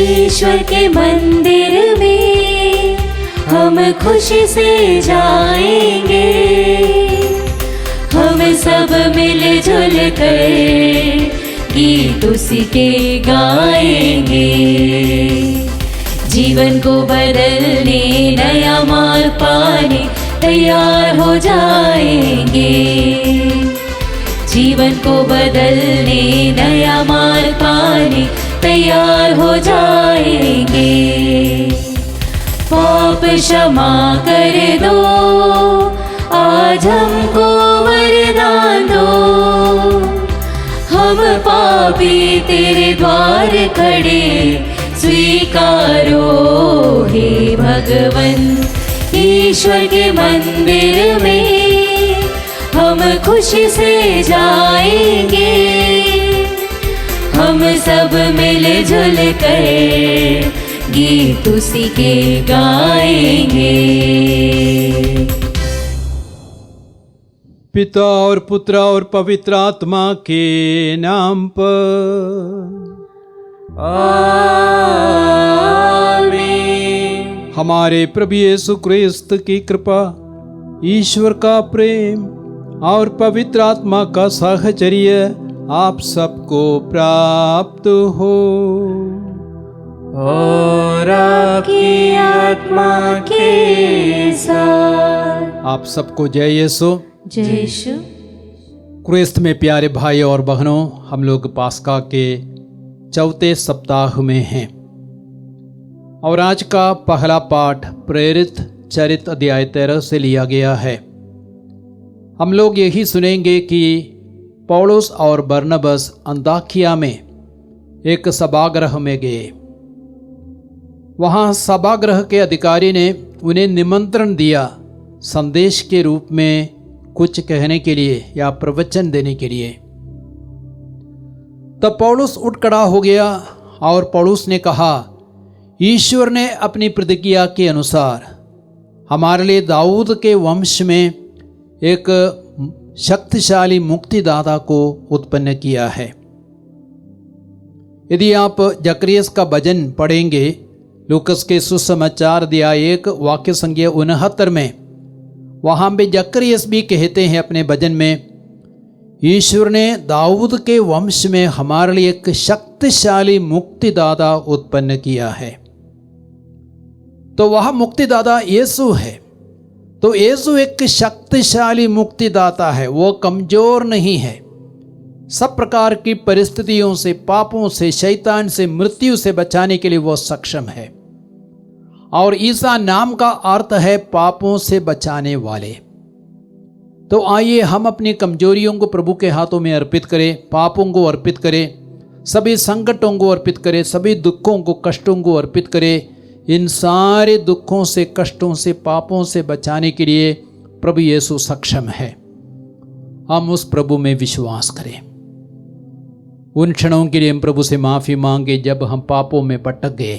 ईश्वर के मंदिर में हम खुशी से जाएंगे। हम सब मिलजुल कर गीत उसी के गाएंगे। जीवन को बदलने नया मार्ग पाने तैयार हो जाएंगे। जीवन को बदलने नया मार्ग पाने तैयार हो जाएंगे। पाप क्षमा कर दो, आज हमको वरदान दो। हम पापी तेरे द्वार खड़े स्वीकारो हे भगवन। ईश्वर के मंदिर में हम खुशी से जाएंगे। हम सब मिलजुल कर गीत उसी के गाएंगे। पिता और पुत्र और पवित्र आत्मा के नाम पर आमीन। हमारे प्रभु यीशु क्रिस्त की कृपा, ईश्वर का प्रेम और पवित्र आत्मा का साहचर्य आप सबको प्राप्त हो। और आपकी आत्मा के साथ। आप सबको जय यीशु। जय यीशु। क्रिस्त में प्यारे भाई और बहनों, हम लोग पास्का के चौथे सप्ताह में हैं और आज का पहला पाठ प्रेरित चरित्र अध्याय 13 से लिया गया है। हम लोग यही सुनेंगे कि पौलुस और बरनबास अंताकिया में एक सभागृह में गए। वहाँ सभागृह के अधिकारी ने उन्हें निमंत्रण दिया संदेश के रूप में कुछ कहने के लिए या प्रवचन देने के लिए। तब पौलुस उठ खड़ा हो गया और पौलुस ने कहा, ईश्वर ने अपनी प्रतिज्ञा के अनुसार हमारे लिए दाऊद के वंश में एक शक्तिशाली मुक्तिदाता को उत्पन्न किया है। यदि आप जकरियस का भजन पढ़ेंगे, लूकस के सुसमाचार अध्याय 1 वाक्य संख्या 69 में, वहाँ पे जकरियस भी कहते हैं अपने भजन में, ईश्वर ने दाऊद के वंश में हमारे लिए एक शक्तिशाली मुक्तिदाता उत्पन्न किया है। तो वह मुक्तिदाता यीशु है। तो यीशु एक शक्तिशाली मुक्तिदाता है, वो कमजोर नहीं है। सब प्रकार की परिस्थितियों से, पापों से, शैतान से, मृत्यु से बचाने के लिए वो सक्षम है। और ईसा नाम का अर्थ है पापों से बचाने वाले। तो आइए हम अपनी कमजोरियों को प्रभु के हाथों में अर्पित करें, पापों को अर्पित करें, सभी संकटों को अर्पित करें, सभी दुखों को, कष्टों को अर्पित करें। इन सारे दुखों से, कष्टों से, पापों से बचाने के लिए प्रभु यीशु सक्षम है। हम उस प्रभु में विश्वास करें। उन क्षणों के लिए हम प्रभु से माफ़ी मांगे जब हम पापों में भटक गए।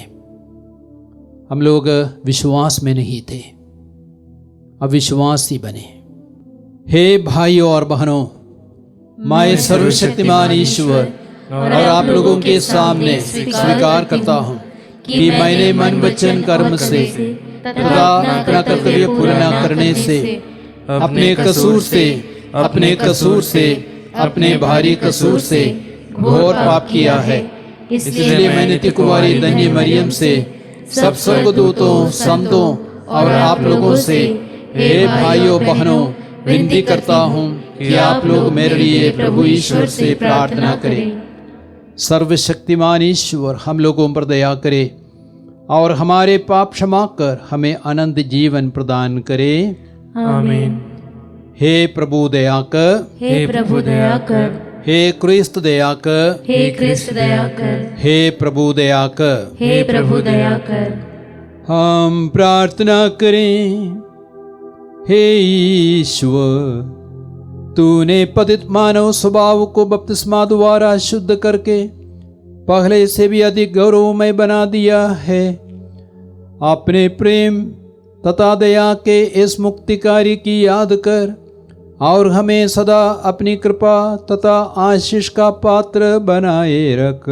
हम लोग विश्वास में नहीं थे, अविश्वासी बने। हे भाइयों और बहनों, मैं सर्वशक्तिमान ईश्वर और आप लोगों के सामने स्वीकार करता हूँ कि मैंने मन, वचन, कर्म से तथा अपना कर्तव्य पूरा न करने से, अपने कसूर से, अपने भारी कसूर से घोर पाप किया है। इसलिए मैंने नित्य कुमारी धन्य मरियम से, सब स्वर्गदूतों, संतों और आप लोगों से, हे भाइयों बहनों, विनती करता हूँ कि आप लोग मेरे लिए प्रभु ईश्वर से प्रार्थना करें। सर्वशक्तिमान ईश्वर हम लोगों पर दया करे और हमारे पाप क्षमा कर हमें अनंत जीवन प्रदान करे। आमीन। हे प्रभु दया कर, हे प्रभु दया कर, हे क्रिस्त दया कर, हे क्रिस्त दया कर, हे प्रभु दया कर, हे प्रभु दया कर। हम प्रार्थना करें। हे ईश्वर, तूने पतित मानव स्वभाव को बपतिस्मा द्वारा शुद्ध करके पहले से भी अधिक गौरवमय बना दिया है। अपने प्रेम तथा दया के इस मुक्तिकारी की याद कर और हमें सदा अपनी कृपा तथा आशीष का पात्र बनाए रख।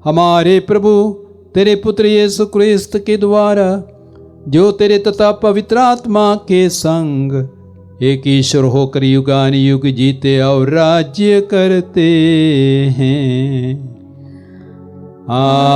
हमारे प्रभु तेरे पुत्र यीशु क्रिस्त के द्वारा, जो तेरे तथा पवित्र आत्मा के संग एक ईश्वर होकर युगान युग जीते और राज्य करते हैं। आमीन।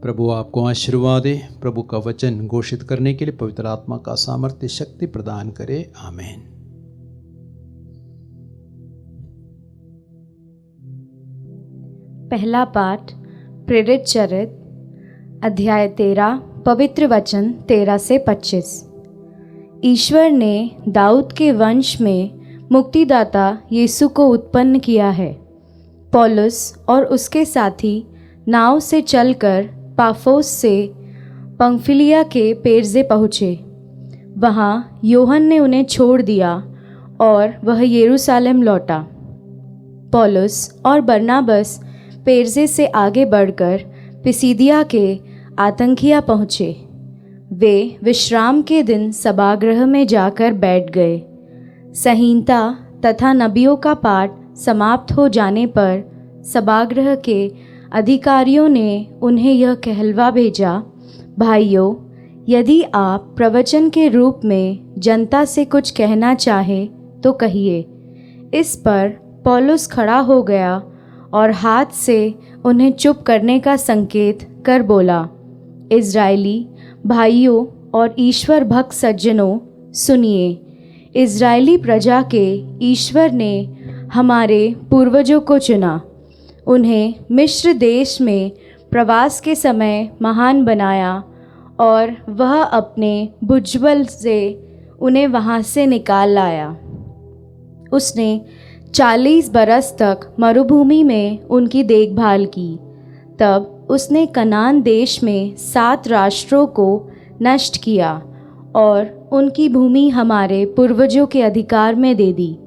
प्रभु आपको आशीर्वाद दे, प्रभु का वचन घोषित करने के लिए पवित्र आत्मा का सामर्थ्य शक्ति प्रदान करे। आमीन। पहला पाठ प्रेरित चरित अध्याय 13 पवित्र वचन 13 से 25। ईश्वर ने दाऊद के वंश में मुक्तिदाता यीशु को उत्पन्न किया है। पौलुस और उसके साथी नाव से चलकर पाफोस से पंफिलिया के पेरजे पहुँचे। वहाँ योहन ने उन्हें छोड़ दिया और वह यरूशलेम लौटा। पौलुस और बरनाबस पेरजे से आगे बढ़कर पिसिदिया के आतंकिया पहुँचे। वे विश्राम के दिन सभागृह में जाकर बैठ गए। संहिता तथा नबियों का पाठ समाप्त हो जाने पर सभागृह के अधिकारियों ने उन्हें यह कहलवा भेजा, भाइयों, यदि आप प्रवचन के रूप में जनता से कुछ कहना चाहें तो कहिए। इस पर पौलुस खड़ा हो गया और हाथ से उन्हें चुप करने का संकेत कर बोला, इज़राइली भाइयों और ईश्वर भक्त सज्जनों, सुनिए। इज़राइली प्रजा के ईश्वर ने हमारे पूर्वजों को चुना, उन्हें मिस्र देश में प्रवास के समय महान बनाया और वह अपने भुजबल से उन्हें वहाँ से निकाल लाया। उसने 40 बरस तक मरुभूमि में उनकी देखभाल की। तब उसने कनान देश में 7 राष्ट्रों को नष्ट किया और उनकी भूमि हमारे पूर्वजों के अधिकार में दे दी।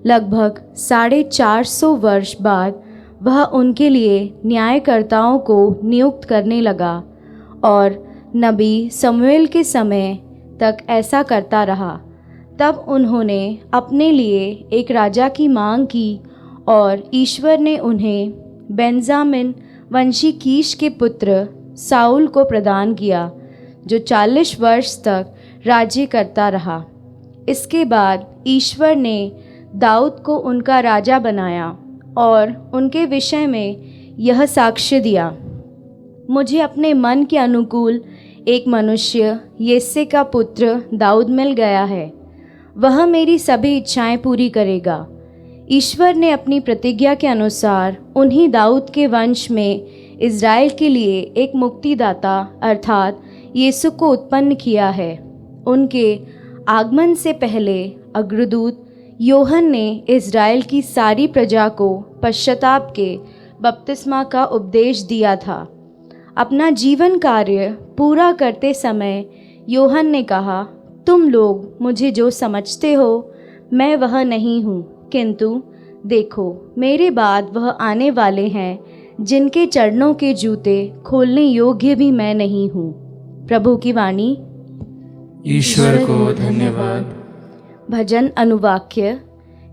लगभग 450 वर्ष बाद वह उनके लिए न्यायकर्ताओं को नियुक्त करने लगा और नबी शमूएल के समय तक ऐसा करता रहा। तब उन्होंने अपने लिए एक राजा की मांग की और ईश्वर ने उन्हें बेंजामिन वंशी कीश के पुत्र साउल को प्रदान किया, जो 40 वर्ष तक राज्य करता रहा। इसके बाद ईश्वर ने दाऊद को उनका राजा बनाया और उनके विषय में यह साक्ष्य दिया, मुझे अपने मन के अनुकूल एक मनुष्य यिशै का पुत्र दाऊद मिल गया है। वह मेरी सभी इच्छाएं पूरी करेगा। ईश्वर ने अपनी प्रतिज्ञा के अनुसार उन्हीं दाऊद के वंश में इज़राइल के लिए एक मुक्तिदाता अर्थात यीशु को उत्पन्न किया है। उनके आगमन से पहले अग्रदूत योहन ने इज़राइल की सारी प्रजा को पश्चाताप के बपतिस्मा का उपदेश दिया था। अपना जीवन कार्य पूरा करते समय योहन ने कहा, तुम लोग मुझे जो समझते हो मैं वह नहीं हूँ, किंतु देखो मेरे बाद वह आने वाले हैं जिनके चरणों के जूते खोलने योग्य भी मैं नहीं हूँ। प्रभु की वाणी। ईश्वर को धन्यवाद। भजन अनुवाक्य।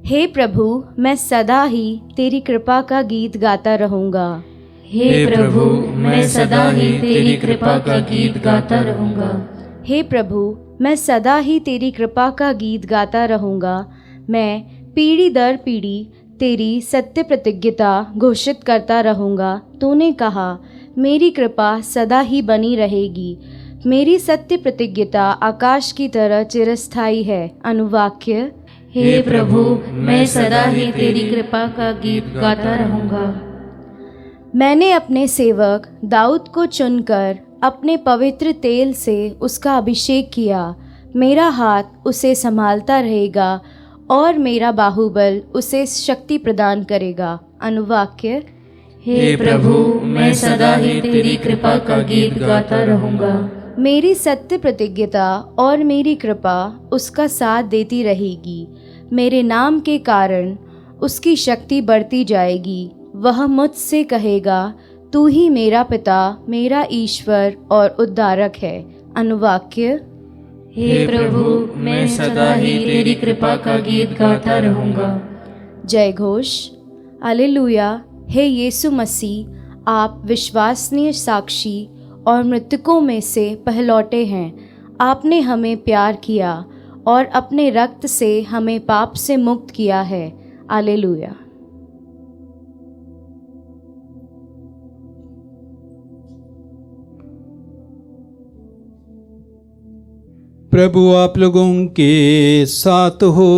हे प्रभु, मैं सदा ही तेरी कृपा का गीत गाता रहूँगा। हे प्रभु, मैं सदा ही तेरी कृपा का गीत गाता रहूँगा। हे प्रभु, मैं सदा ही तेरी कृपा का गीत गाता रहूँगा। मैं पीढ़ी दर पीढ़ी तेरी सत्य प्रतिज्ञता घोषित करता रहूँगा। तूने कहा, मेरी कृपा सदा ही बनी रहेगी। मेरी सत्य प्रतिज्ञता आकाश की तरह चिरस्थायी है। अनुवाक्य। हे प्रभु, मैं सदा ही तेरी कृपा का गीत गाता रहूँगा। मैंने अपने सेवक दाऊद को चुनकर अपने पवित्र तेल से उसका अभिषेक किया। मेरा हाथ उसे संभालता रहेगा और मेरा बाहुबल उसे शक्ति प्रदान करेगा। अनुवाक्य। हे प्रभु, मैं सदा ही तेरी कृपा का गीत गाता रहूँगा। मेरी सत्य प्रतिज्ञता और मेरी कृपा उसका साथ देती रहेगी। मेरे नाम के कारण उसकी शक्ति बढ़ती जाएगी। वह मुझसे कहेगा, तू ही मेरा पिता, मेरा ईश्वर और उद्धारक है। अनुवाक्य। हे प्रभु, मैं सदा ही तेरी कृपा का गीत गाता रहूंगा। जय घोष। हालेलुया। हे यीशु मसीह, आप विश्वसनीय साक्षी और मृतकों में से पहलौटे हैं। आपने हमें प्यार किया और अपने रक्त से हमें पाप से मुक्त किया है। हालेलुया। प्रभु आप लोगों के साथ हो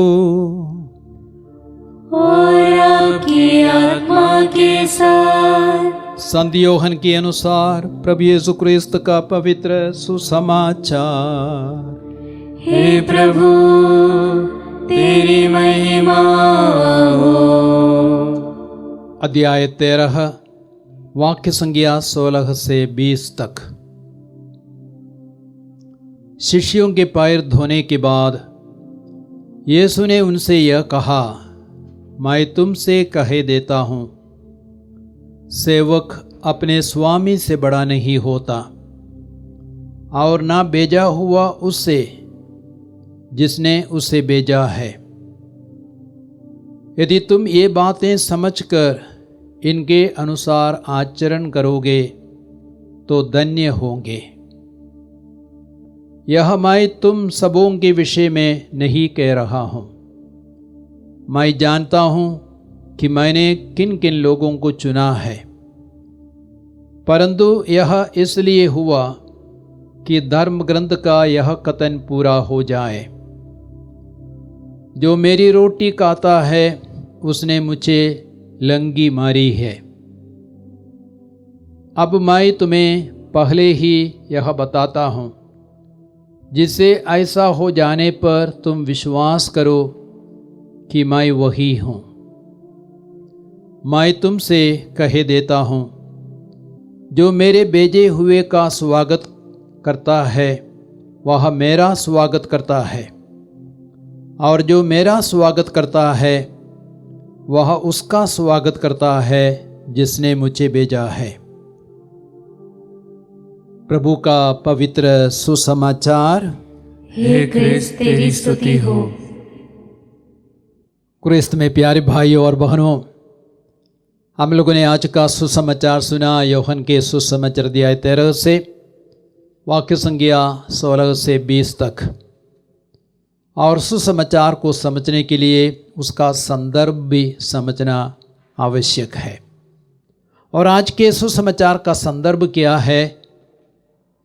और आपकी आत्मा के साथ। संत योहन के अनुसार प्रभु यीशु क्रिस्त का पवित्र सुसमाचार। हे प्रभु, तेरी महिमा हो। अध्याय 13 वाक्य संज्ञा 16 से 20 तक। शिष्यों के पैर धोने के बाद यीशु ने उनसे यह कहा, मैं तुमसे कहे देता हूँ, सेवक अपने स्वामी से बड़ा नहीं होता और ना भेजा हुआ उससे जिसने उसे भेजा है। यदि तुम ये बातें समझकर इनके अनुसार आचरण करोगे तो धन्य होंगे। यह मैं तुम सबों के विषय में नहीं कह रहा हूँ। मैं जानता हूँ कि मैंने किन किन लोगों को चुना है, परंतु यह इसलिए हुआ कि धर्म ग्रंथ का यह कथन पूरा हो जाए, जो मेरी रोटी खाता है उसने मुझे लंगी मारी है। अब मैं तुम्हें पहले ही यह बताता हूँ, जिससे ऐसा हो जाने पर तुम विश्वास करो कि मैं वही हूँ। मैं तुमसे कहे देता हूँ, जो मेरे भेजे हुए का स्वागत करता है वह मेरा स्वागत करता है, और जो मेरा स्वागत करता है वह उसका स्वागत करता है जिसने मुझे भेजा है। प्रभु का पवित्र सुसमाचार। हे क्रिस्त, तेरी स्तुति हो। क्रिस्त में प्यारे भाइयों और बहनों, हम लोगों ने आज का सुसमाचार सुना यूहन्ना के सुसमाचार अध्याय 13 से वाक्य संज्ञा 16 से 20 तक। और सुसमाचार को समझने के लिए उसका संदर्भ भी समझना आवश्यक है। और आज के सुसमाचार का संदर्भ क्या है?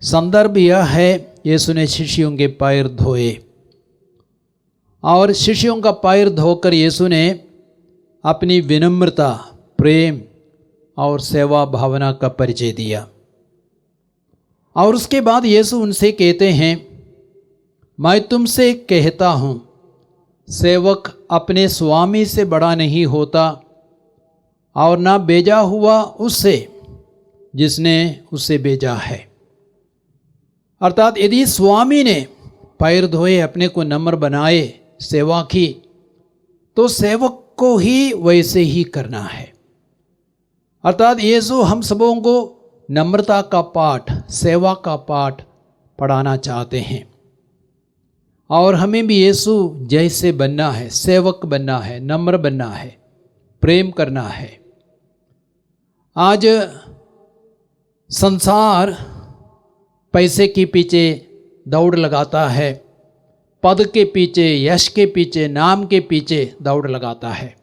संदर्भ यह है, यीशु ने शिष्यों के पैर धोए, और शिष्यों का पैर धोकर यीशु ने अपनी विनम्रता, प्रेम और सेवा भावना का परिचय दिया। और उसके बाद यीशु उनसे कहते हैं, मैं तुमसे कहता हूँ, सेवक अपने स्वामी से बड़ा नहीं होता और ना भेजा हुआ उससे जिसने उसे भेजा है। अर्थात यदि स्वामी ने पैर धोए, अपने को नम्र बनाए, सेवा की, तो सेवक को ही वैसे ही करना है। अर्थात यीशु हम सबों को नम्रता का पाठ, सेवा का पाठ पढ़ाना चाहते हैं, और हमें भी यीशु जैसे बनना है, सेवक बनना है, नम्र बनना है, प्रेम करना है। आज संसार पैसे के पीछे दौड़ लगाता है, पद के पीछे, यश के पीछे, नाम के पीछे दौड़ लगाता है,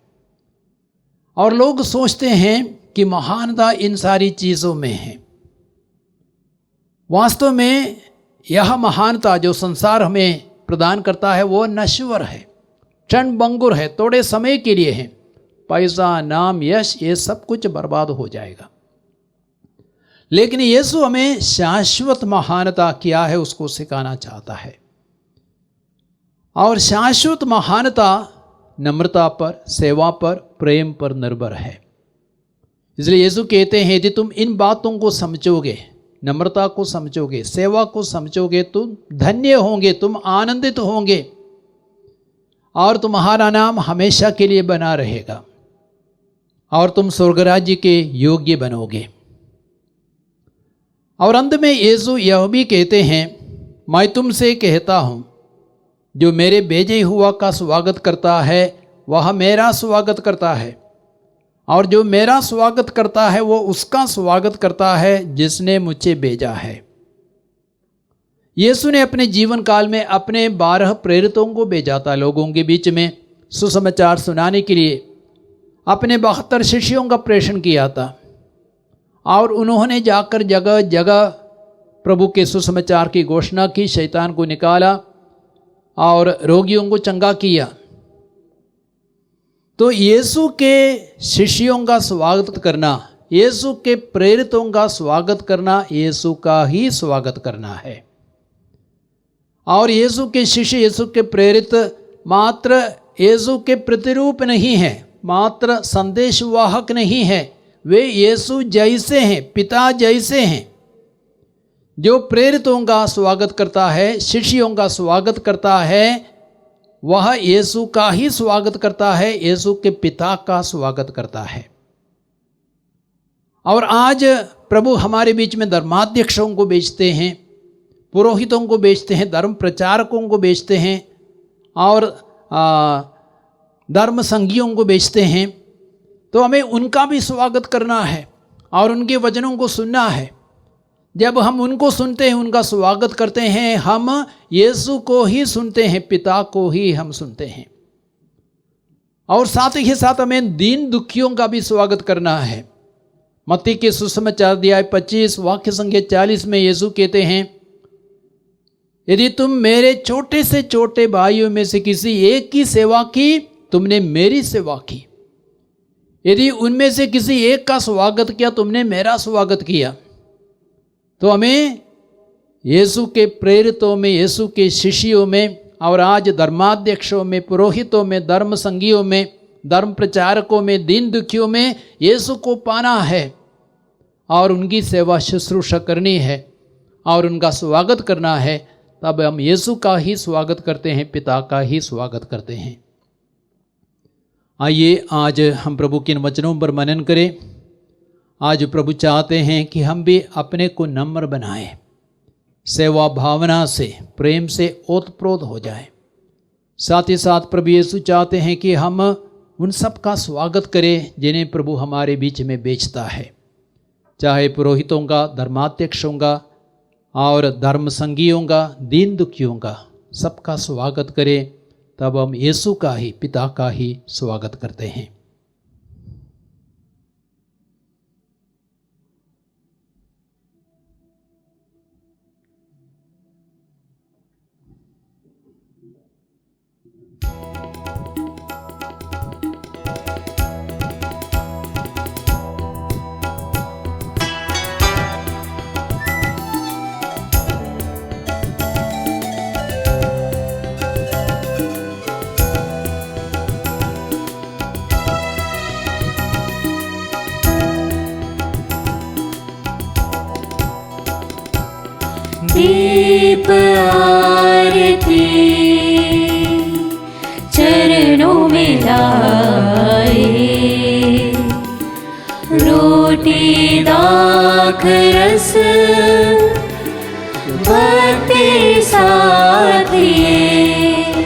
और लोग सोचते हैं कि महानता इन सारी चीज़ों में है। वास्तव में यह महानता जो संसार हमें प्रदान करता है वो नश्वर है, क्षण भंगुर है, थोड़े समय के लिए है। पैसा, नाम, यश, ये सब कुछ बर्बाद हो जाएगा। लेकिन यीशु हमें शाश्वत महानता क्या है उसको सिखाना चाहता है, और शाश्वत महानता नम्रता पर, सेवा पर, प्रेम पर निर्भर है। इसलिए यीशु कहते हैं, यदि तुम इन बातों को समझोगे, नम्रता को समझोगे, सेवा को समझोगे, तुम धन्य होंगे, तुम आनंदित होंगे, और तुम्हारा नाम हमेशा के लिए बना रहेगा, और तुम स्वर्ग राज्य के योग्य बनोगे। और अंत में यीशु यह भी कहते हैं, मैं तुमसे कहता हूँ, जो मेरे भेजे हुआ का स्वागत करता है वह मेरा स्वागत करता है, और जो मेरा स्वागत करता है वो उसका स्वागत करता है जिसने मुझे भेजा है। यीशु ने अपने जीवन काल में अपने 12 प्रेरितों को भेजा था लोगों के बीच में सुसमाचार सुनाने के लिए। अपने 72 शिष्यों का प्रेषण किया था और उन्होंने जाकर जगह जगह प्रभु के सुसमाचार की घोषणा की, शैतान को निकाला और रोगियों को चंगा किया। तो यीशु के शिष्यों का स्वागत करना, यीशु के प्रेरितों का स्वागत करना यीशु का ही स्वागत करना है। और यीशु के शिष्य, यीशु के प्रेरित मात्र यीशु के प्रतिरूप नहीं है, मात्र संदेशवाहक नहीं है, वे यीशु जैसे हैं, पिता जैसे हैं। जो प्रेरितों का स्वागत करता है, शिष्यों का स्वागत करता है, वह यीशु का ही स्वागत करता है, यीशु के पिता का स्वागत करता है। और आज प्रभु हमारे बीच में धर्माध्यक्षों को भेजते हैं, पुरोहितों को भेजते हैं, धर्म प्रचारकों को भेजते हैं और धर्म संघियों को भेजते हैं। तो हमें उनका भी स्वागत करना है और उनके वचनों को सुनना है। जब हम उनको सुनते हैं, उनका स्वागत करते हैं, हम यीशु को ही सुनते हैं, पिता को ही हम सुनते हैं। और साथ ही साथ हमें दीन दुखियों का भी स्वागत करना है। मत्ती के सुसमाचार अध्याय 25 वाक्य संख्या 40 में यीशु कहते हैं, यदि तुम मेरे छोटे से छोटे भाइयों में से किसी एक की सेवा की, तुमने मेरी सेवा की। यदि उनमें से किसी एक का स्वागत किया, तुमने मेरा स्वागत किया। तो हमें यीशु के प्रेरितों में, यीशु के शिष्यों में और आज धर्माध्यक्षों में, पुरोहितों में, धर्म संघियों में, धर्म प्रचारकों में, दीन दुखियों में यीशु को पाना है और उनकी सेवा शुश्रूषा करनी है और उनका स्वागत करना है। तब हम यीशु का ही स्वागत करते हैं, पिता का ही स्वागत करते हैं। आइए आज हम प्रभु के इन वचनों पर मनन करें। आज प्रभु चाहते हैं कि हम भी अपने को नम्र बनाएं, सेवा भावना से, प्रेम से ओतप्रोत हो जाए। साथ ही साथ प्रभु यीशु चाहते हैं कि हम उन सब का स्वागत करें जिन्हें प्रभु हमारे बीच में भेजता है, चाहे पुरोहितों का, धर्माध्यक्षों का और धर्म संघियों का, दीन दुखियों का, सबका स्वागत करें। तब हम यीशु का ही, पिता का ही स्वागत करते हैं। दीप आरती चरणों में लाए, रोटी दाख रस भक्ति साथ दिए।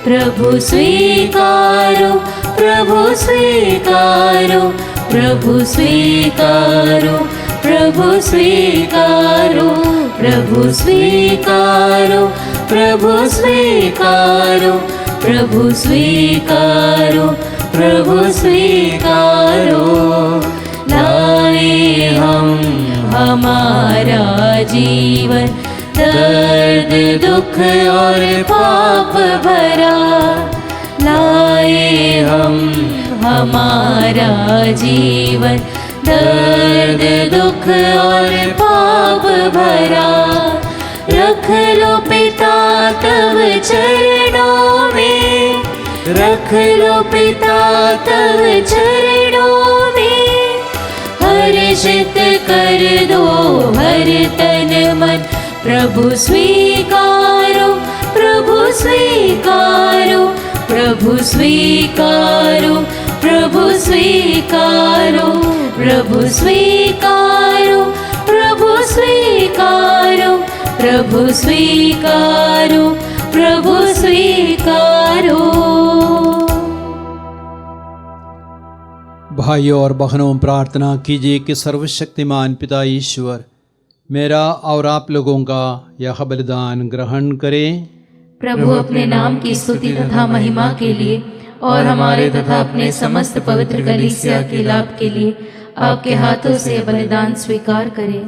प्रभु स्वीकारो, प्रभु स्वीकारो, प्रभु स्वीकारो, प्रभु स्वीकारो, प्रभु स्वीकारो, प्रभु स्वीकारो, प्रभु स्वीकारो, प्रभु स्वीकारो। लाए हम हमारा जीवन, दर्द दुख और पाप भरा। लाए हम हमारा जीवन, दर्द दुख और पाप भरा। रख लो पिता तब चरणों में, रख लो पिता तब चरणों में। हर्षित कर दो हर तन मन, प्रभु स्वीकारो, प्रभु स्वीकारो, प्रभु स्वीकारो, प्रभु स्वीकारो, प्रभु स्वीकारो, प्रभु स्वीकारो, प्रभु स्वीकारो, प्रभु स्वीकारो। भाइयों और बहनों, प्रार्थना कीजिए कि सर्वशक्तिमान पिता ईश्वर मेरा और आप लोगों का यह बलिदान ग्रहण करें। प्रभु अपने नाम की स्तुति तथा महिमा के लिए और हमारे तथा अपने समस्त पवित्र कलीसिया के लाभ के लिए आपके हाथों से बलिदान स्वीकार करें।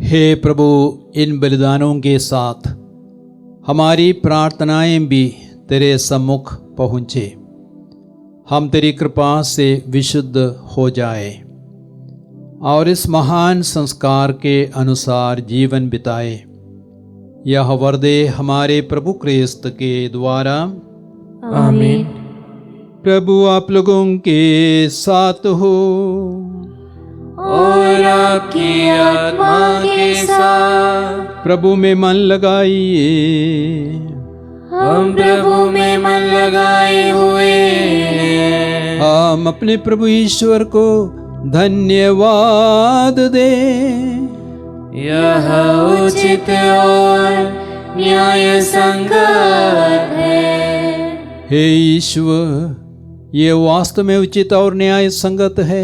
हे प्रभु, इन बलिदानों के साथ हमारी प्रार्थनाएं भी तेरे सम्मुख पहुँचे, हम तेरी कृपा से विशुद्ध हो जाए और इस महान संस्कार के अनुसार जीवन बिताए। यह वर दे हमारे प्रभु क्रिस्त के द्वारा। आमीन। प्रभु आप लोगों के साथ हो और आपकी आत्मा के साथ। प्रभु में मन लगाइए, हम प्रभु में मन लगाए हुए हैं। हम अपने प्रभु ईश्वर को धन्यवाद दें। यह उचित और न्याय संगत है। हे ईश्वर, ये वास्तव में उचित और न्याय संगत है,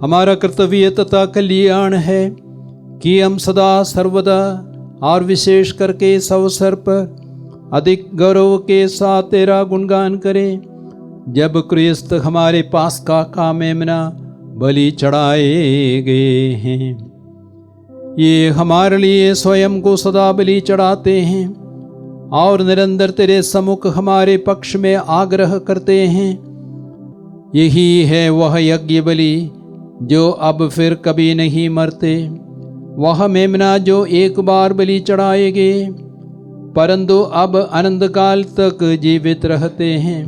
हमारा कर्तव्य तथा कल्याण है कि हम सदा सर्वदा और विशेष करके इस अवसर पर अधिक गौरव के साथ तेरा गुणगान करें, जब क्रिस्त हमारे पास का मेमना बलि चढ़ाए गए हैं। ये हमारे लिए स्वयं को सदा बलि चढ़ाते हैं और निरंतर तेरे सम्मुख हमारे पक्ष में आग्रह करते हैं। यही है वह यज्ञ बलि जो अब फिर कभी नहीं मरते, वह मेमना जो एक बार बलि चढ़ाए गए परंतु अब अनंत काल तक जीवित रहते हैं।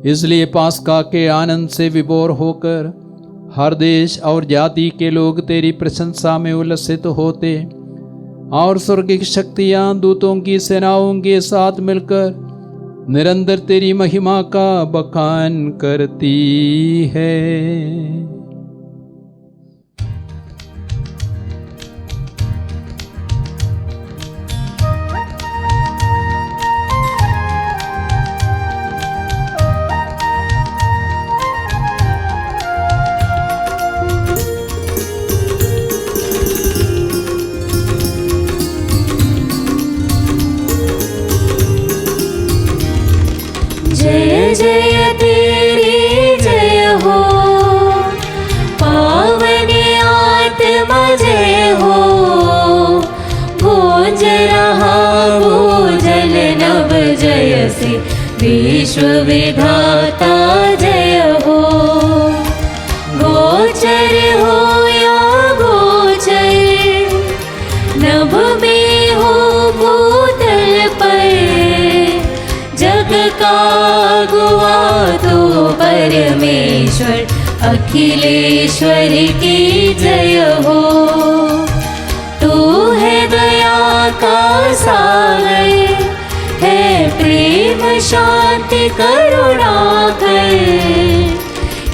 इसलिए पास्का के आनंद से विभोर होकर हर देश और जाति के लोग तेरी प्रशंसा में उल्लसित होते और स्वर्गिक शक्तियां दूतों की सेनाओं के साथ मिलकर निरंतर तेरी महिमा का बखान करती है। जय जय तेरी जय हो, पावन आत्मा जय हो। गूंज रहा भूजल नभ जय से, विश्व विधाता जय हो। गोचर हो या गोचर, नभ में हो भूतल पर, जग का गुआ तो परमेश्वर अखिलेश्वर की जय हो। तू है दया का सागर, है प्रेम शांति करुणा कर।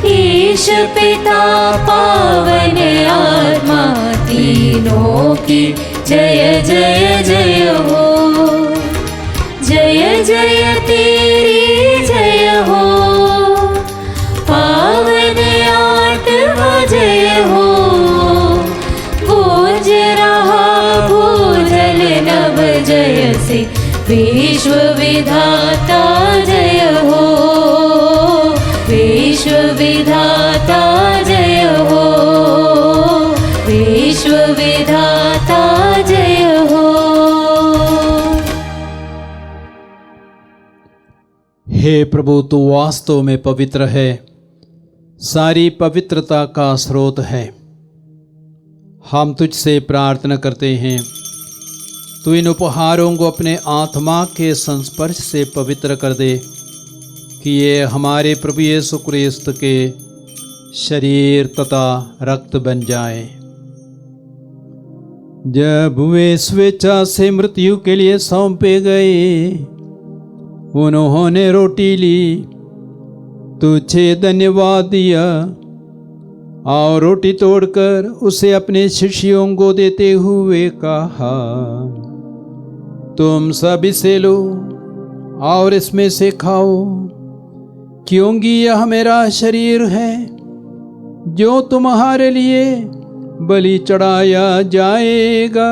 ईश पिता पावन आत्मा तीनों की जय जय जय हो। जय जय तेरी जय हो, पावन आत्मा जय हो। गूंज रहा भूजल नभ जय से, विश्व विधाता जय हो। विश्व विधाता जय हो, विश्व विधाता जय हो। हे प्रभु, तू वास्तव में पवित्र है, सारी पवित्रता का स्रोत है। हम तुझसे प्रार्थना करते हैं, तू इन उपहारों को अपने आत्मा के संस्पर्श से पवित्र कर दे कि ये हमारे प्रभु यीशु क्रिस्त के शरीर तथा रक्त बन जाए। जब वे स्वेच्छा से मृत्यु के लिए सौंपे गए, उन्होंने रोटी ली, तुझे धन्यवाद दिया और रोटी तोड़कर उसे अपने शिष्यों को देते हुए कहा, तुम सब इसे लो और इसमें से खाओ, क्योंकि यह मेरा शरीर है जो तुम्हारे लिए बलि चढ़ाया जाएगा।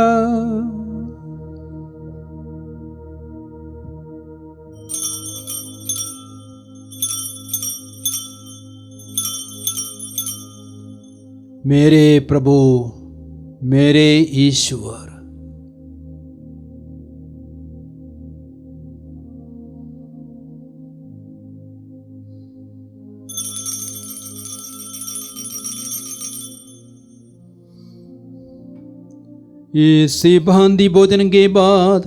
मेरे प्रभु, मेरे ईश्वर, इसी भांति भोजन के बाद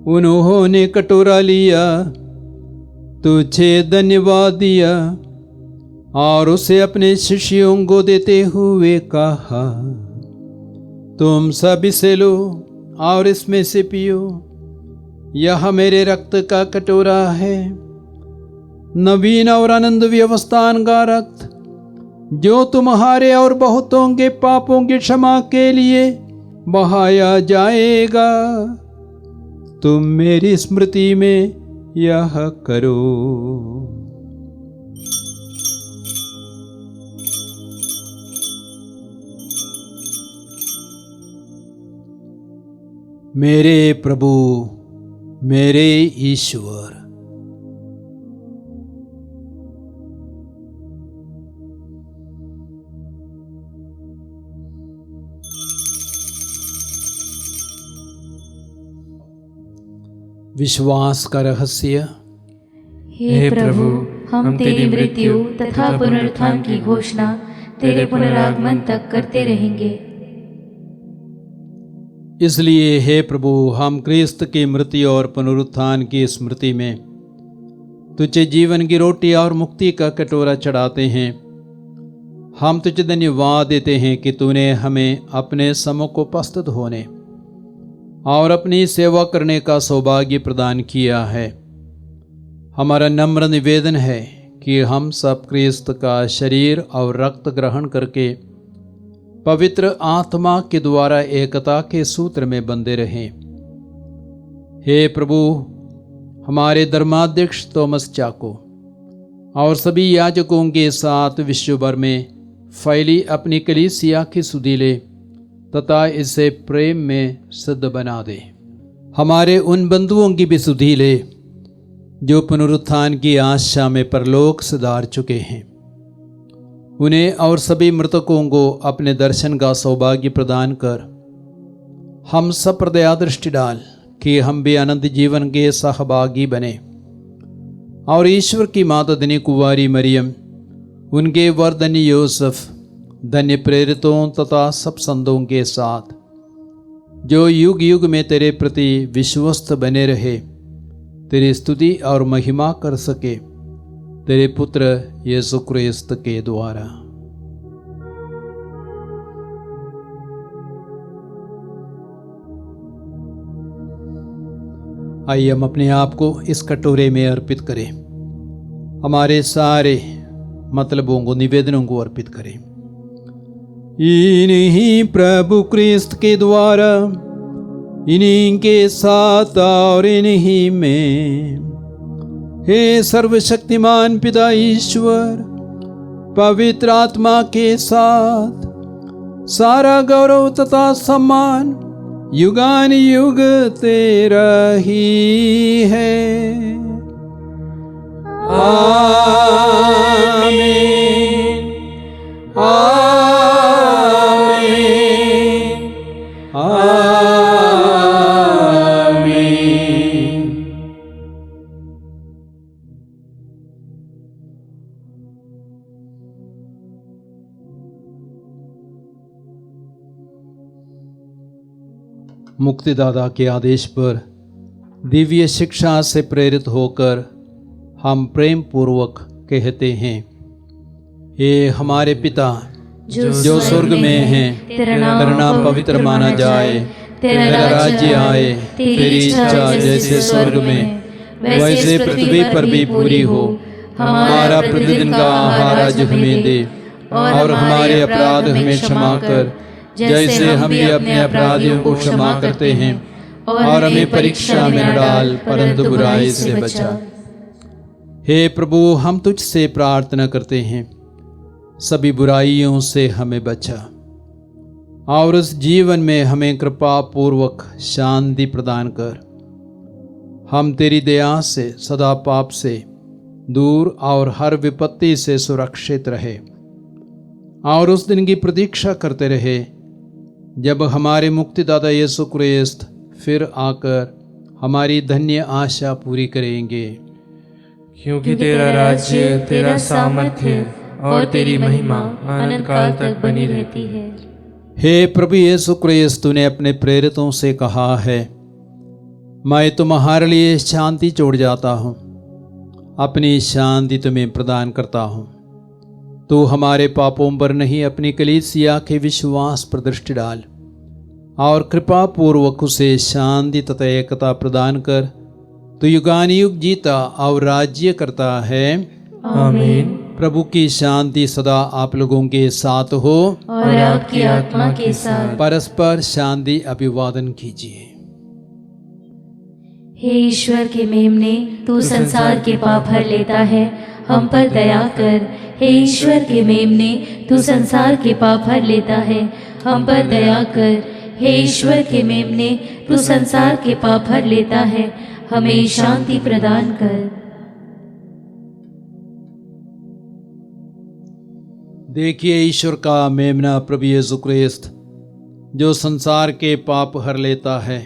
उन्होंने कटोरा लिया, तुझे धन्यवाद दिया और उसे अपने शिष्यों को देते हुए कहा, तुम सब इसे लो और इसमें से पियो, यह मेरे रक्त का कटोरा है, नवीन और आनंद व्यवस्थान का रक्त, जो तुम्हारे और बहुतों के पापों की क्षमा के लिए बहाया जाएगा। तुम मेरी स्मृति में यह करो। मेरे प्रभु, मेरे ईश्वर, विश्वास का रहस्य। हे प्रभु, हम तेरी मृत्यु तथा पुनरुत्थान की घोषणा तेरे पुनरागमन तक करते रहेंगे। इसलिए हे प्रभु, हम क्रिस्त की मृत्यु और पुनरुत्थान की स्मृति में तुझे जीवन की रोटी और मुक्ति का कटोरा चढ़ाते हैं। हम तुझे धन्यवाद देते हैं कि तूने हमें अपने सम्मुख उपस्थित होने और अपनी सेवा करने का सौभाग्य प्रदान किया है। हमारा नम्र निवेदन है कि हम सब क्रिस्त का शरीर और रक्त ग्रहण करके पवित्र आत्मा के द्वारा एकता के सूत्र में बंधे रहें। हे प्रभु, हमारे धर्माध्यक्ष थॉमस चाको और सभी याजकों के साथ विश्व भर में फैली अपनी कलीसिया की सुधि ले तथा इसे प्रेम में सिद्ध बना दे। हमारे उन बंधुओं की भी सुधि ले जो पुनरुत्थान की आशा में परलोक सिधार चुके हैं। उन्हें और सभी मृतकों को अपने दर्शन का सौभाग्य प्रदान कर हम सब पर दया दृष्टि डाल कि हम भी अनंत जीवन के सहभागी बने और ईश्वर की माता धन्य कुंवारी मरियम, उनके वर धन्य यूसुफ, धन्य प्रेरितों तथा सब संतों के साथ जो युग युग में तेरे प्रति विश्वस्त बने रहे, तेरी स्तुति और महिमा कर सके, तेरे पुत्र यीशु क्रिस्त के द्वारा। आइए हम अपने आप को इस कटोरे में अर्पित करें, हमारे सारे मतलबों को, निवेदनों को अर्पित करें। इन्हीं प्रभु क्रिस्त के द्वारा, इन्हीं के साथ और इन्हीं में, हे सर्वशक्तिमान पिता ईश्वर, पवित्र आत्मा के साथ सारा गौरव तथा सम्मान युगान युग तेरा ही है। आमीन, आमीन, आमीन। मुक्तिदाता के आदेश पर दिव्य शिक्षा से प्रेरित होकर हम प्रेम पूर्वक कहते हैं, हे हमारे पिता जो स्वर्ग में है, तेरा नाम पवित्र माना जाए, तेरा राज्य आए, तेरी इच्छा जैसे स्वर्ग में वैसे पृथ्वी पर भी पूरी हो। हमारा प्रतिदिन का आहार आज हमें दे और हमारे अपराध हमें क्षमा कर, जैसे हम भी अपने अपराधियों को क्षमा करते हैं। और हमें परीक्षा में न डाल, परंतु बुराई से बचा। हे प्रभु, हम तुझसे प्रार्थना करते हैं, सभी बुराइयों से हमें बचा और उस जीवन में हमें कृपा पूर्वक शांति प्रदान कर। हम तेरी दया से सदा पाप से दूर और हर विपत्ति से सुरक्षित रहे और उस दिन की प्रतीक्षा करते रहे जब हमारे मुक्तिदाता यीशु क्रिस्त फिर आकर हमारी धन्य आशा पूरी करेंगे। क्योंकि तेरा राज्य, तेरा सामर्थ्य और तेरी महिमा अनंत काल तक बनी रहती है। हे प्रभु यीशु क्रिस्त, तूने अपने प्रेरितों से कहा है, मैं तुम्हारे लिए शांति छोड़ जाता हूँ, अपनी शांति तुम्हें प्रदान करता हूँ। तू हमारे पापों पर नहीं, अपनी कलीसिया के विश्वास पर दृष्टि डाल और कृपा पूर्वक उसे शांति तथा एकता प्रदान कर। तू युगानुयुग जीता और राज्य करता है। आमीन। प्रभु की शांति सदा आप लोगों के साथ हो और आपकी आत्मा के साथ। परस्पर शांति अभिवादन कीजिए। हे ईश्वर के मेमने, तू संसार के पाप हर लेता है, हम पर दया कर। हे ईश्वर के मेमने, तू संसार के पाप हर लेता है, हम पर दया कर। हे ईश्वर के मेमने, तू संसार के पाप हर लेता है, हमें शांति प्रदान कर। देखिए ईश्वर का मेमना प्रभु यीशु क्रिस्त, जो संसार के पाप हर लेता है।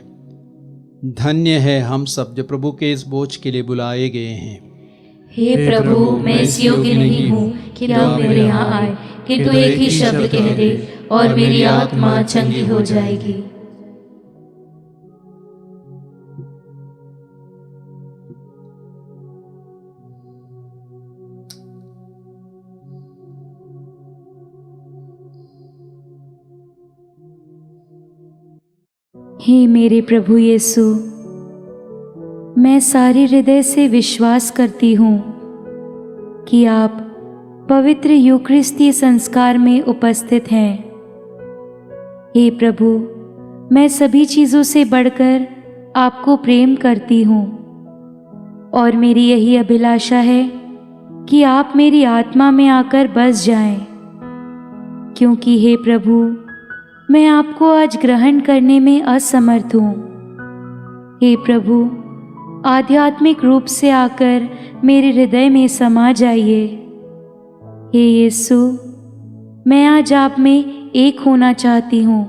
धन्य है हम सब जो प्रभु के इस बोझ के लिए बुलाए गए हैं। हे प्रभु, मैं इस योग्य नहीं हूँ कि तुम मेरे यहाँ आए, किंतु एक ही शब्द कह दे और मेरी आत्मा चंगी हो जाएगी। हे मेरे प्रभु यीशु, मैं सारे हृदय से विश्वास करती हूँ कि आप पवित्र यूकरिस्ती संस्कार में उपस्थित हैं। हे प्रभु, मैं सभी चीज़ों से बढ़कर आपको प्रेम करती हूँ और मेरी यही अभिलाषा है कि आप मेरी आत्मा में आकर बस जाएं, क्योंकि हे प्रभु, मैं आपको आज ग्रहण करने में असमर्थ हूँ। हे प्रभु, आध्यात्मिक रूप से आकर मेरे हृदय में समा जाइए। हे यीशु, मैं आज आप में एक होना चाहती हूँ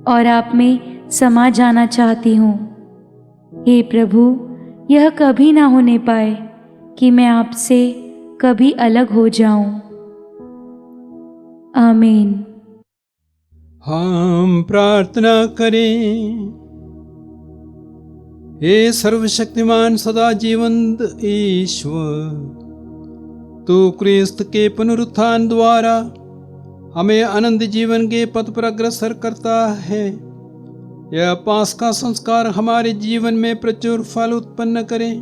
और आप में समा जाना चाहती हूँ। हे प्रभु, यह कभी ना होने पाए कि मैं आपसे कभी अलग हो जाऊं। आमीन। हम प्रार्थना करें। हे सर्वशक्तिमान सदा जीवंत ईश्वर, तू क्रिस्त के पुनरुत्थान द्वारा हमें अनंत जीवन के पथ पर अग्रसर करता है। यह पास्का संस्कार हमारे जीवन में प्रचुर फल उत्पन्न करे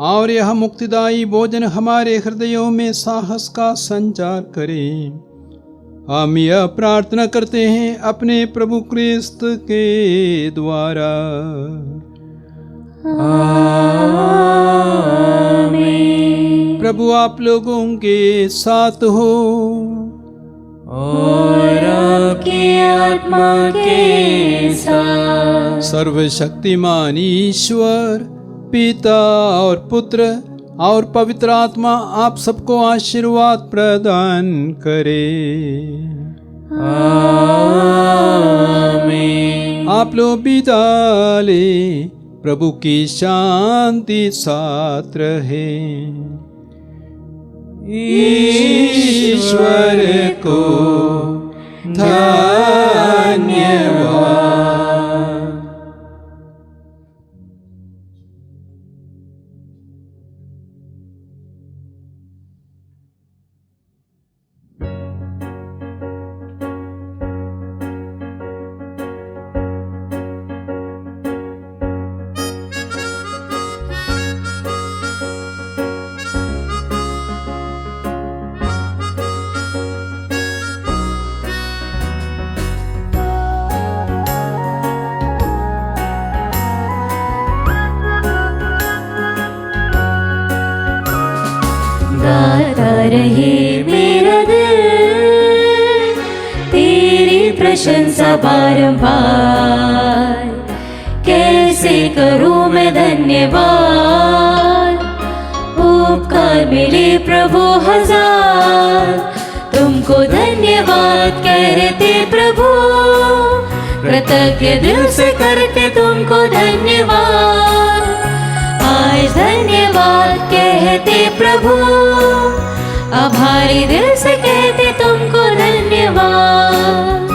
और यह मुक्तिदायी भोजन हमारे हृदयों में साहस का संचार करे। हम यह प्रार्थना करते हैं अपने प्रभु क्रिस्त के द्वारा। आमीन। प्रभु आप लोगों के साथ हो और आपकी आत्मा के साथ। सर्वशक्तिमान ईश्वर पिता और पुत्र और पवित्र आत्मा आप सबको आशीर्वाद प्रदान करे। आमीन। आप लोग विदा ले, प्रभु की शांति साथ रहे। ईश्वर को धन्यवाद। रहे मेरा दिल, तेरी प्रशंसा बारंबार। कैसे करूं मैं धन्यवाद, उपकार मिले प्रभु हजार। तुमको धन्यवाद कहते प्रभु, कृतज्ञ दिल से करते तुमको धन्यवाद। आज धन्यवाद कहते प्रभु, आभारी दिल से कहते तुमको धन्यवाद।